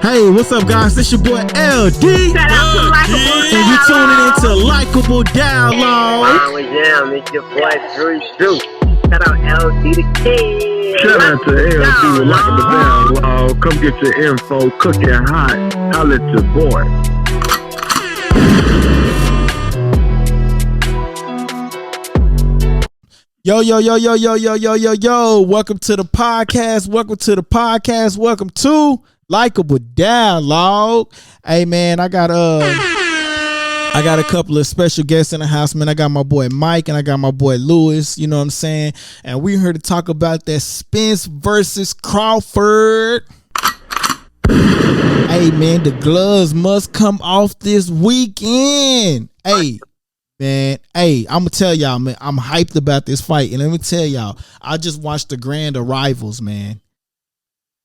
Hey, what's up, guys? This your boy LD. Shout out to Likeable. And you tuning into Likeable Dialogue. It's your boy Drew. Shout out LD the King. Shout out to LD with Likeable Dialogue. Come get your info, cooking hot. Holla at your boy. Yo. Welcome to the podcast. Welcome to Likeable Dialogue. Hey, man, I got a couple of special guests in the house, man. I got my boy Mike and I got my boy Lewis, you know what I'm saying? And we're here to talk about that Spence versus Crawford. Hey, man, the gloves must come off this weekend. Hey, man, I'm gonna tell y'all, man, I'm hyped about this fight. And let me tell y'all, I just watched the Grand Arrivals, man.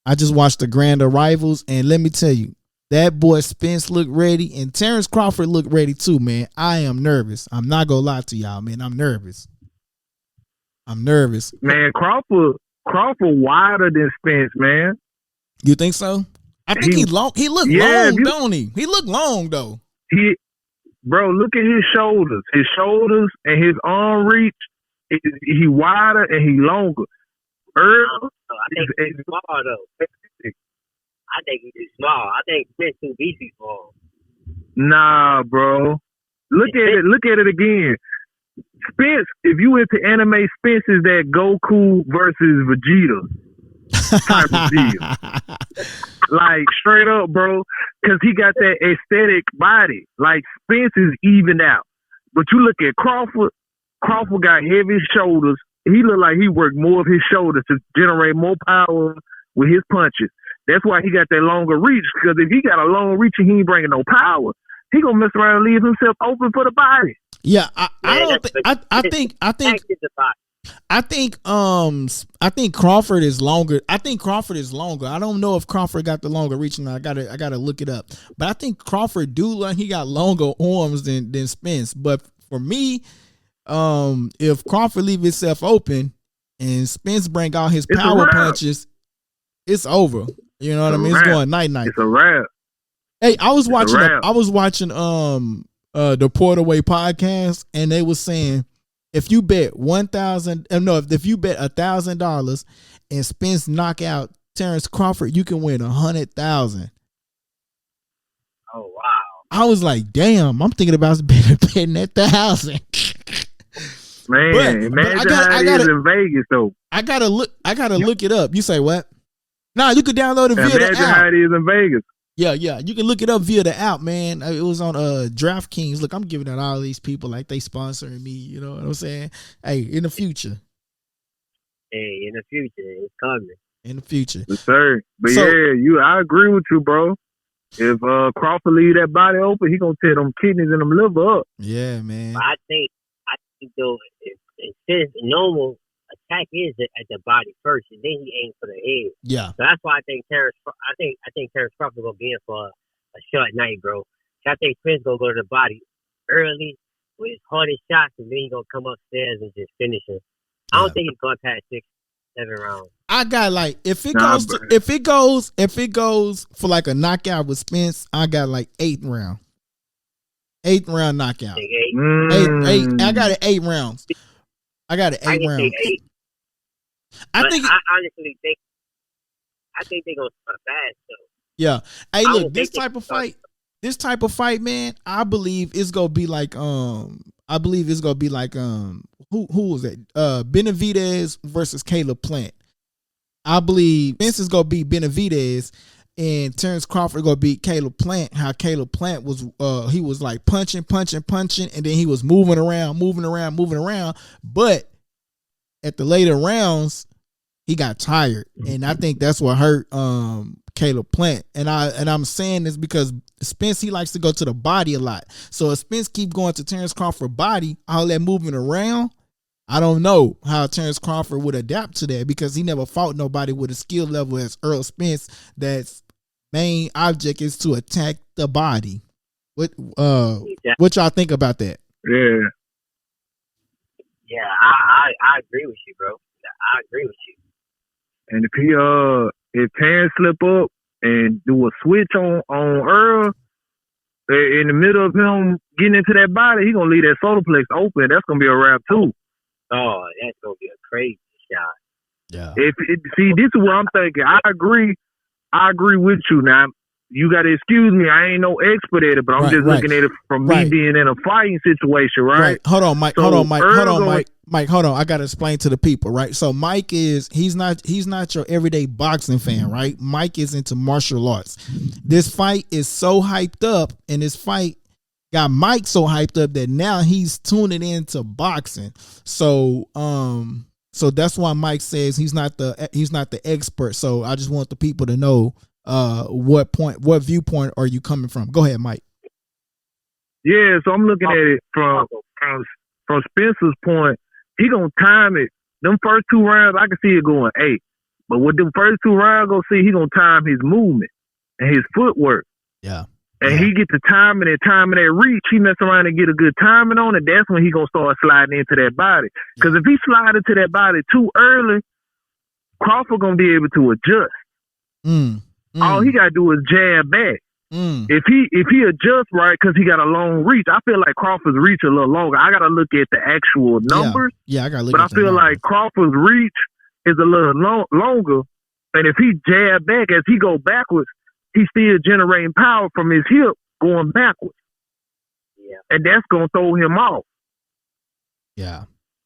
And let me tell you, that boy Spence looked ready, and Terrance Crawford looked ready too, man. I am nervous. I'm not gonna lie to y'all, man. I'm nervous. Man, Crawford wider than Spence, man. You think so? I think he long. He looked long, don't he? He looked long though. Bro, look at his shoulders. His shoulders and his arm reach. He wider and he longer. Errol, I think he's small though. I think he's small. I think Spence too beefy for him. Nah, bro. Look at it again. Spence, if you into anime, Spence is that Goku versus Vegeta type of deal. Like, straight up, bro. Because he got that aesthetic body. Like, Spence is evened out. But you look at Crawford got heavy shoulders. He look like he worked more of his shoulders to generate more power with his punches. That's why he got that longer reach. Because if he got a long reach and he ain't bringing no power, he gonna mess around and leave himself open for the body. Yeah, I think Crawford is longer. I don't know if Crawford got the longer reach, and I gotta look it up. But I think Crawford he got longer arms than Spence. But for me, if Crawford leave himself open and Spence bring out his power punches, it's over. You know what I mean? It's going night. It's a wrap. Hey, I was watching the Portaway podcast, and they was saying if you bet $1,000 and Spence knock out Terrance Crawford, you can win $100,000. Oh wow! I was like, damn, I'm thinking about betting that $1,000. Man, imagine how it is in Vegas though. I gotta look it up. You say what? Nah, you could download it via the app. Imagine how it is in Vegas. Yeah, you can look it up via the app, man. It was on DraftKings. Look, I'm giving out all these people like they sponsoring me. You know what I'm saying? Hey, in the future. Hey, in the future, it's coming. In the future, yes, sir. But I agree with you, bro. If Crawford leave that body open, he gonna tear them kidneys and them liver up. Yeah, man. But I think though, if Spence normal attack is at the body first, and then he aims for the head. Yeah. So that's why I think Terrance Crawford gonna be in for a short night, bro. So I think Spence gonna go to the body early with his hardest shots, and then he gonna come upstairs and just finish him. I don't think he's going past 6-7 rounds. I got like if it goes for like a knockout with Spence, I got like 8th round. 8th round knockout. Eight. I got it 8 rounds. I got it 8 rounds. I honestly think they're gonna start fast though. Yeah. Hey, look, this type of fight, man, I believe it's gonna be like who was that? Benavidez versus Caleb Plant. I believe Spence is gonna beat Benavidez and Terrance Crawford gonna beat Caleb Plant. How Caleb Plant was he was like punching, and then he was moving around. But at the later rounds, he got tired, and I think that's what hurt Caleb Plant. And I'm saying this because Spence, he likes to go to the body a lot. So if Spence keep going to Terrance Crawford body, all that moving around, I don't know how Terrance Crawford would adapt to that because he never fought nobody with a skill level as Errol Spence. That's main object is to attack the body. What y'all think about that? Yeah, I agree with you, bro. I agree with you. And if Terrance slip up, and do a switch on Errol in the middle of him getting into that body, he gonna leave that solar plex open. That's gonna be a wrap too. Oh, that's gonna be a crazy shot. Yeah. See, this is what I'm thinking. I agree with you. Now, you got to excuse me. I ain't no expert at it, but I'm just looking at it from me being in a fighting situation, right? Hold on, Mike. So hold on, Mike. Mike, hold on. I got to explain to the people, right? So Mike he's not your everyday boxing fan, right? Mike is into martial arts. This fight is so hyped up, and this fight got Mike so hyped up that now he's tuning into boxing. So that's why Mike says he's not the expert. So I just want the people to know what viewpoint are you coming from? Go ahead, Mike. Yeah, so I'm looking at it from Spencer's point. He gonna time it. Them first 2 rounds, I can see it going 8. But with them first 2 rounds, go see he gonna time his movement and his footwork. Yeah. And he get the timing that reach. He mess around and get a good timing on it. That's when he gonna start sliding into that body. Because if he slide into that body too early, Crawford gonna be able to adjust. All he gotta do is jab back. If he adjusts right, because he got a long reach, I feel like Crawford's reach a little longer. I gotta look at the actual numbers. Yeah, I gotta look. But I feel like Crawford's reach is a little longer, and if he jab back as he go backwards, he's still generating power from his hip going backwards. Yeah, and that's gonna throw him off. Yeah.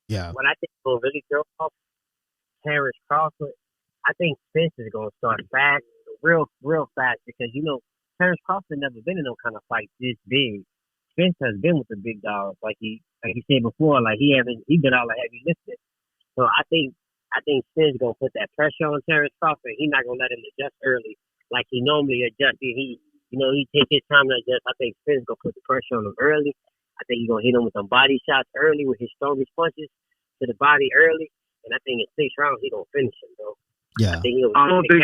What I think will really throw off Terrance Crawford, I think Spence is gonna start fast, real fast, because Terrance Crawford never been in no kind of fight this big. Spence has been with the big dogs, like he said before, like he been all the heavy lifting. So I think Spence gonna put that pressure on Terrance Crawford. He's not gonna let him adjust early like he normally adjusts. He take his time to adjust. I think Spence gonna put the pressure on him early. I think he's gonna hit him with some body shots early with his strongest punches to the body early, and I think in 6 rounds he gonna finish him, bro. Yeah. I don't think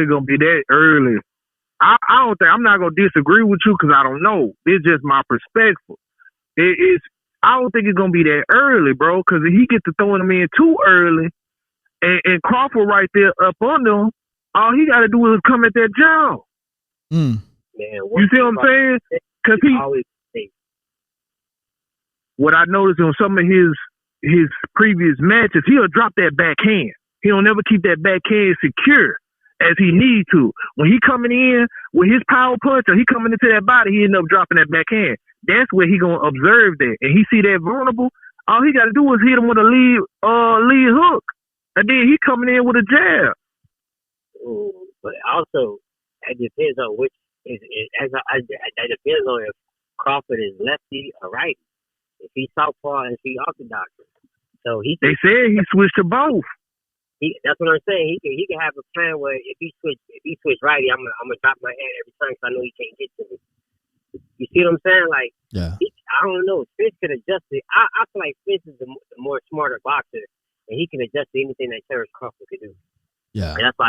it's gonna be that early. I don't think. I'm not gonna disagree with you because I don't know. It's just my perspective. I don't think it's gonna be that early, bro. Because if he gets to throwing him in too early, and Crawford right there up under him, all he got to do is come at that jaw. Man, you see what I'm saying? Because what I noticed in some of his previous matches, he'll drop that backhand. He'll never keep that backhand secure as he need to. When he coming in with his power punch or he coming into that body, he end up dropping that backhand. That's where he gonna observe that, and he see that vulnerable. All he got to do is hit him with a lead hook, and then he coming in with a jab. Ooh, but also it depends on which it depends on if Crawford is lefty or righty. If he's southpaw, if he's orthodox, so they said he switched to both. That's what I'm saying. He can have a plan where if he switch righty, I'm gonna drop my hand every time because I know he can't get to me. You see what I'm saying? Like, I don't know. Spence could adjust it. I feel like Spence is the more smarter boxer, and he can adjust to anything that Terrance Crawford could do. Yeah. And that's why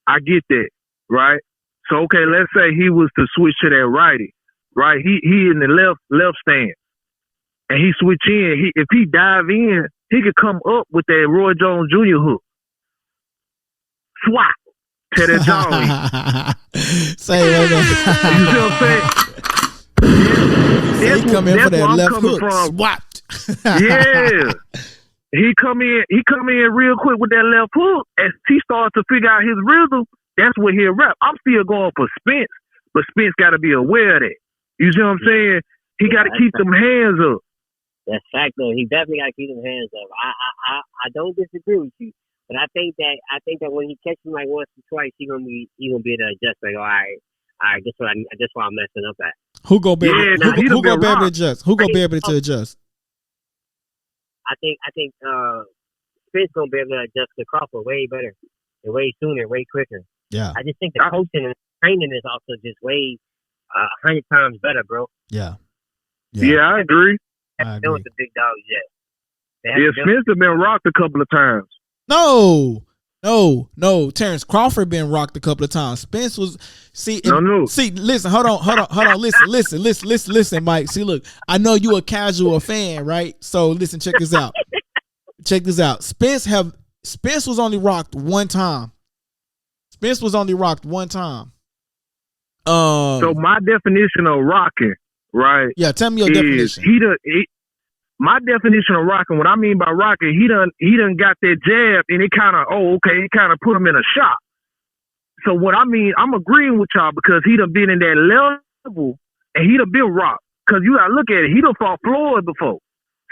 I get that, right? So okay, let's say he was to switch to that righty, right? He in the left stand, and he switch in. If he dive in, he could come up with that Roy Jones Jr. hook. Swat. Tear that jaw in. Say it. You see what I'm saying? He come in for that left hook. Swat. Yeah. He come in real quick with that left hook. As he starts to figure out his rhythm, that's where he'll rap. I'm still going for Spence, but Spence got to be aware of that. You see what I'm saying? He got to keep them hands up. That's fact, though. He definitely got to keep them hands up. I don't disagree with you, but I think that when he catches him like once or twice, he gonna be able to adjust. Like, all right, that's what I'm messing up at. Who gonna be able to adjust? Who gonna be able to adjust? I think Spence gonna be able to adjust to Crawford way better, and way sooner, way quicker. Yeah. I just think the coaching and training is also just way 100 times better, bro. Yeah. I agree. Haven't done with the big dogs yet. Spence have been rocked a couple of times. No. Terrance Crawford been rocked a couple of times. Spence was See, listen, hold on. Listen, Mike. See, look, I know you a casual fan, right? So listen, check this out. Spence was only rocked one time Spence was only rocked one time. So my definition of rocking, right? Yeah, tell me your definition. My definition of rocking, what I mean by rocking, he done got that jab and it kind of put him in a shock. So what I mean, I'm agreeing with y'all because he done been in that level and he done been rocked. Cause you gotta look at it, he done fought Floyd before.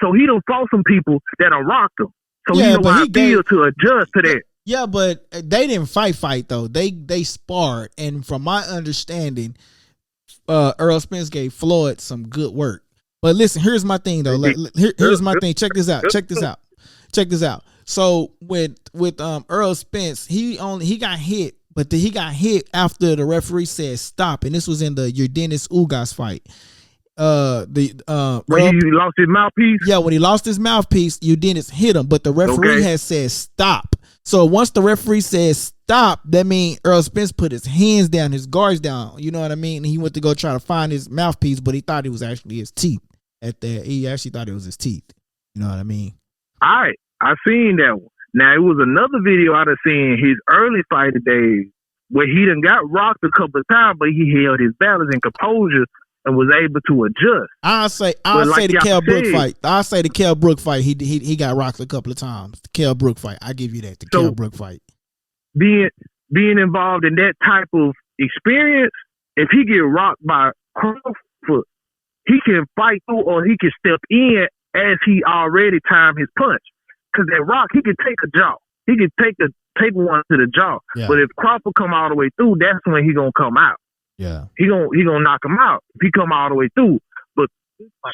So he done fought some people that done rocked him. So he know how it feels to adjust to that. Yeah, but they didn't fight though. They sparred, and from my understanding, Errol Spence gave Floyd some good work. But listen, here's my thing though. Here's my thing. Check this out. So with Errol Spence, he got hit, but he got hit after the referee said stop, and this was in the Yordenis Ugas fight. When he lost his mouthpiece? Yeah, when he lost his mouthpiece, Yordenis hit him, but the referee had said stop. So once the referee said stop, that means Errol Spence put his hands down, his guards down. You know what I mean? And he went to go try to find his mouthpiece, but he thought it was actually his teeth. He actually thought it was his teeth. You know what I mean? All right, I seen that one. Now, it was another video I done seen his early fighting days where he done got rocked a couple of times, but he held his balance and composure and was able to adjust. I'll say the Kell Brook fight. I'll say the Kell Brook fight. He got rocked a couple of times. The Kell Brook fight. I give you that. The Kell Brook fight. Being involved in that type of experience, if he get rocked by Crawford, he can fight through or he can step in as he already timed his punch. Because that rock, he can take a jaw. He can take one to the jaw. Yeah. But if Crawford come all the way through, that's when he gonna come out. Yeah, he gonna knock him out if he come all the way through. But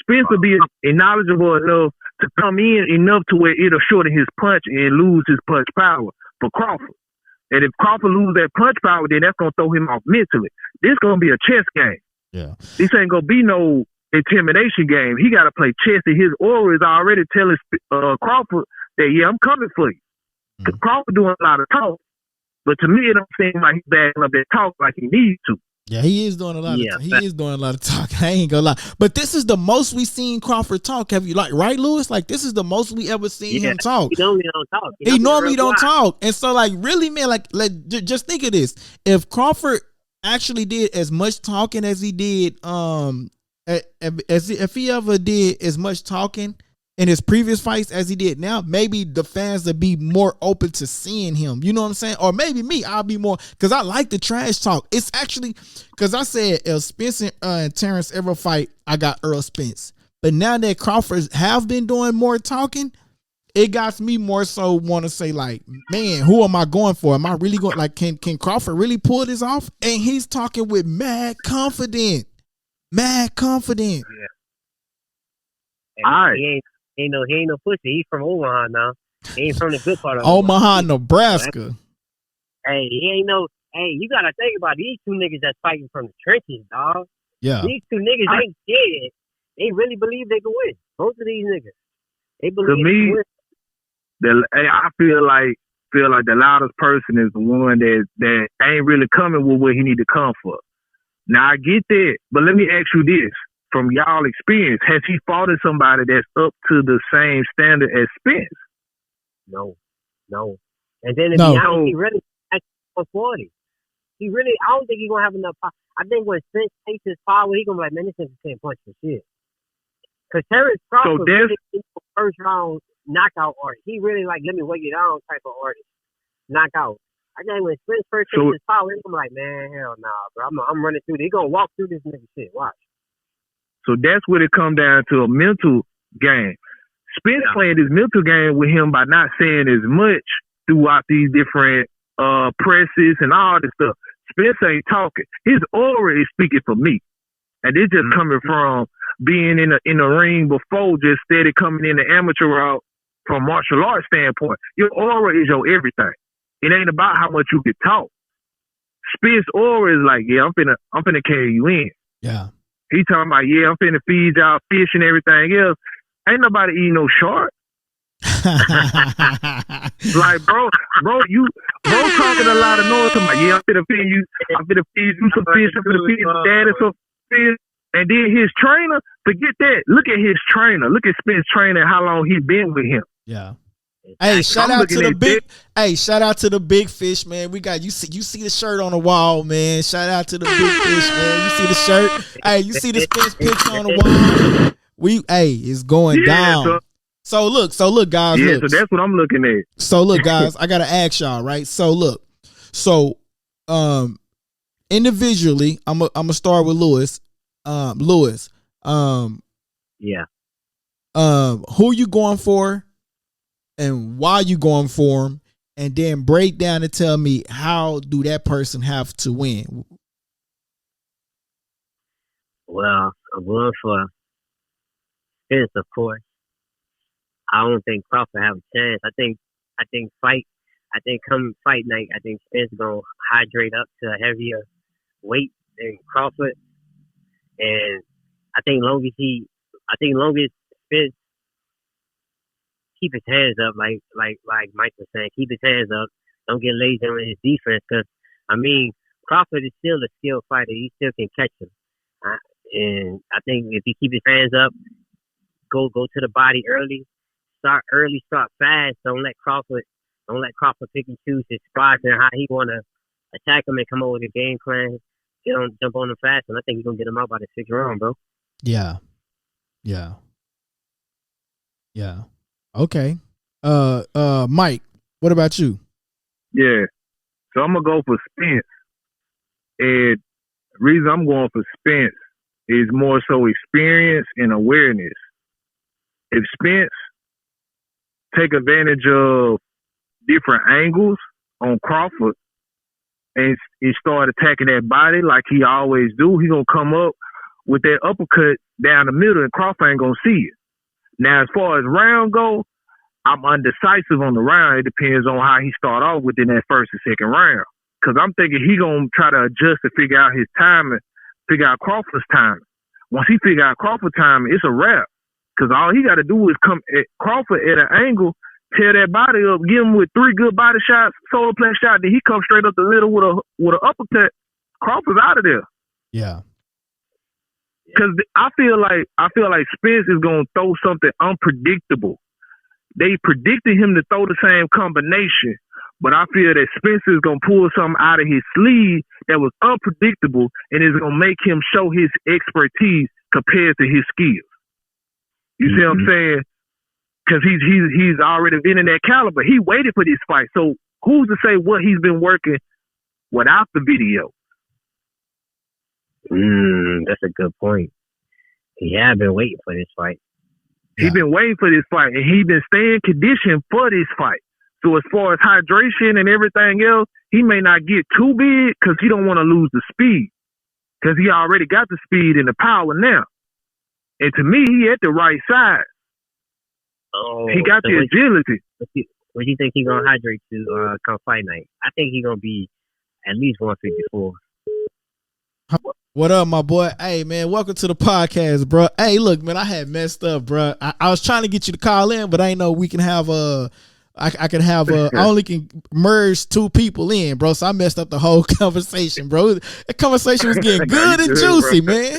Spence will be knowledgeable enough to come in enough to where it'll shorten his punch and lose his punch power for Crawford. And if Crawford lose that punch power, then that's gonna throw him off mentally. This gonna be a chess game. Yeah, this ain't gonna be no intimidation game. He got to play chess, and his aura is already telling Crawford that I'm coming for you. Because Crawford doing a lot of talk, but to me it don't seem like he's backing up that talk like he needs to. Yeah, he is doing a lot. He is doing a lot of talk. I ain't gonna lie, but this is the most we seen Crawford talk. Have you right, Lewis? Like this is the most we ever seen him talk. He normally don't talk. He normally don't talk, and so really, man, just think of this: if Crawford actually did as much talking as he did, if he ever did as much talking in his previous fights as he did now, maybe the fans would be more open to seeing him. You know what I'm saying? Or maybe me, I'll be more, because I like the trash talk. It's actually, because I said if Spence and Terrance ever fight, I got Errol Spence. But now that Crawford have been doing more talking, it got me more so want to say like, man, who am I going for? Am I really going, like, can Crawford really pull this off? And he's talking with mad confident. Yeah. All right. He ain't no pussy. He's from Omaha now. He ain't from the good part of Omaha, Nebraska. Hey, you gotta think about these two niggas that's fighting from the trenches, dog. Yeah. These two niggas ain't scared. They really believe they can win. Both of these niggas. They believe to me, I feel like the loudest person is the one that ain't really coming with what he need to come for. Now I get that, but let me ask you this. From y'all experience, has he fought somebody that's up to the same standard as Spence? No. And then he really at 140. He really, I don't think he's gonna have enough power. I think when Spence takes his power, he's gonna be like, man, this nigga can't punch for shit. Because Terrance Crawford really first round knockout artist. He really like, let me weigh you down type of artist. Knockout. I think when Spence first takes his power, he's gonna be like, man, hell nah, bro. I'm running through this. He's gonna walk through this nigga shit. Watch. So that's where it come down to a mental game. Spence playing his mental game with him by not saying as much throughout these different presses and all this stuff. Spence ain't talking. His aura is speaking for me. And it's just coming from being in the ring before, just steady coming in the amateur route from martial arts standpoint. Your aura is your everything. It ain't about how much you can talk. Spence aura is like, I'm finna carry you in. Yeah. He talking about, I'm finna feed y'all fish and everything else. Ain't nobody eating no shark. Like, bro, you talking a lot of noise. I'm like, I'm finna feed you some fish, I'm finna feed your daddy some fish. And then his trainer, forget that. Look at his trainer. Look at Spence trainer, how long he been with him. Yeah. Hey, shout out to the big. Hey, shout out to the big fish, man. We got you see the shirt on the wall, man. Shout out to the big fish, man. You see the shirt? Hey, you see the Spence picture on the wall? It's going down. So look, guys. Yeah, look. So that's what I'm looking at. So look, guys, I gotta ask y'all, right? So look, individually, I'm gonna start with Lewis. Yeah. Who you going for, and why you going for him, and then break down and tell me how do that person have to win. Well, I'm going for Spence, of course. I don't think Crawford have a chance. I think come fight night, I think Spence gonna hydrate up to a heavier weight than Crawford, and I think long as Spence keep his hands up, like Mike was saying, keep his hands up. Don't get lazy on his defense, because I mean Crawford is still a skilled fighter. He still can catch him, and I think if he keep his hands up, go to the body early. Start early, start fast. Don't let Crawford pick and choose his spots and how he want to attack him and come up with a game plan. Jump on him fast, and I think he's gonna get him out by the 6th round, bro. Yeah. Okay. Mike, what about you? Yeah. So I'm gonna go for Spence, and the reason I'm going for Spence is more so experience and awareness. If Spence take advantage of different angles on Crawford and start attacking that body like he always do, he gonna come up with that uppercut down the middle, and Crawford ain't gonna see it. Now, as far as round go, I'm undecisive on the round. It depends on how he start off within that first and second round, because I'm thinking he gonna try to adjust to figure out his timing, figure out Crawford's timing. Once he figure out Crawford's timing, it's a wrap. Because all he got to do is come at Crawford at an angle, tear that body up, give him with 3 good body shots, solar plexus shot, then he comes straight up the middle with an uppercut. Crawford's out of there. Yeah. Because I feel like Spence is gonna throw something unpredictable. They predicted him to throw the same combination, but I feel that Spence is gonna pull something out of his sleeve that was unpredictable, and is gonna make him show his expertise compared to his skills. You see what I'm saying? Because he's already been in that caliber. He waited for this fight. So who's to say what he's been working without the video? That's a good point. He had been waiting for this fight. He's been waiting for this fight, and he's been staying conditioned for this fight. So as far as hydration and everything else, he may not get too big because he don't want to lose the speed, because he already got the speed and the power now. And to me, he at the right side. Oh, he got the agility. What do you think he's going to hydrate to come fight night? I think he's going to be at least 154. What up, my boy? Hey, man, welcome to the podcast, bro. Hey, look, man, I had messed up, bro. I was trying to get you to call in, but I ain't know we can have I can have I only can merge 2 people in, bro. So I messed up the whole conversation, bro. The conversation was getting good and juicy, man.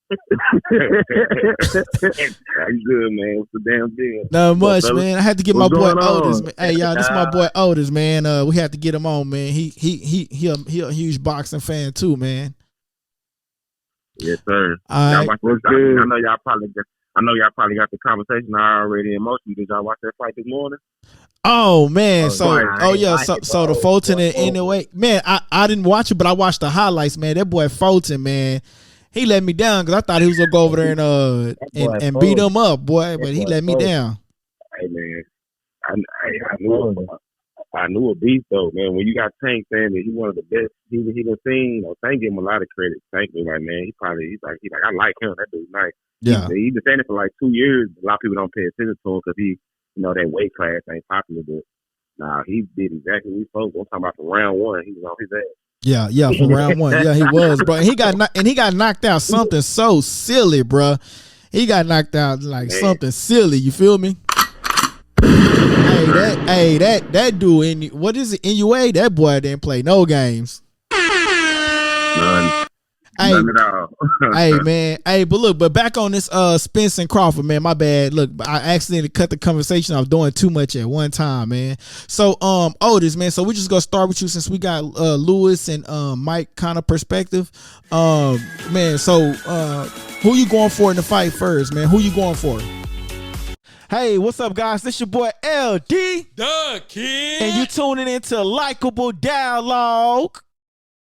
You good, man? What's the damn deal? Not much, man. I had to get my boy Otis, man. Hey, y'all, this is my boy Otis, man. We had to get him on, man. He a huge boxing fan too, man. Yes, sir. All right. I know y'all probably got the conversation already in motion. Did y'all watch that fight this morning? Oh man, so the the Fulton and anyway, man, I didn't watch it, but I watched the highlights, man. That boy Fulton, man. He let me down because I thought he was gonna go over there and beat him up, boy. But he let me down. Hey man, I knew a beast though, man. When you got Tank saying that he's one of the best he done seen, Tank give him a lot of credit. Tank was like, man, he's like I like him. That dude's nice. Yeah, he's been saying it for like 2 years. A lot of people don't pay attention to him because he, that weight class ain't popular. But nah, he did exactly what he supposed to. I'm talking about from round 1, he was on his ass. Yeah, from round 1. Yeah, he was, bro. He got knocked out something so silly, bro. He got knocked out like something silly. You feel me? That dude what is it? NUA? That boy didn't play no games. None. Hey, None at all. hey man, hey, but back on this Spence and Crawford, man, my bad. Look, I accidentally cut the conversation. I was doing too much at one time, man. So Otis, man, so we just gonna start with you since we got Lewis and Mike kind of perspective. Man, so who you going for in the fight first, man? Who you going for? Hey, what's up, guys? This your boy LD, The Kid. and you tuning into Likeable Dialogue.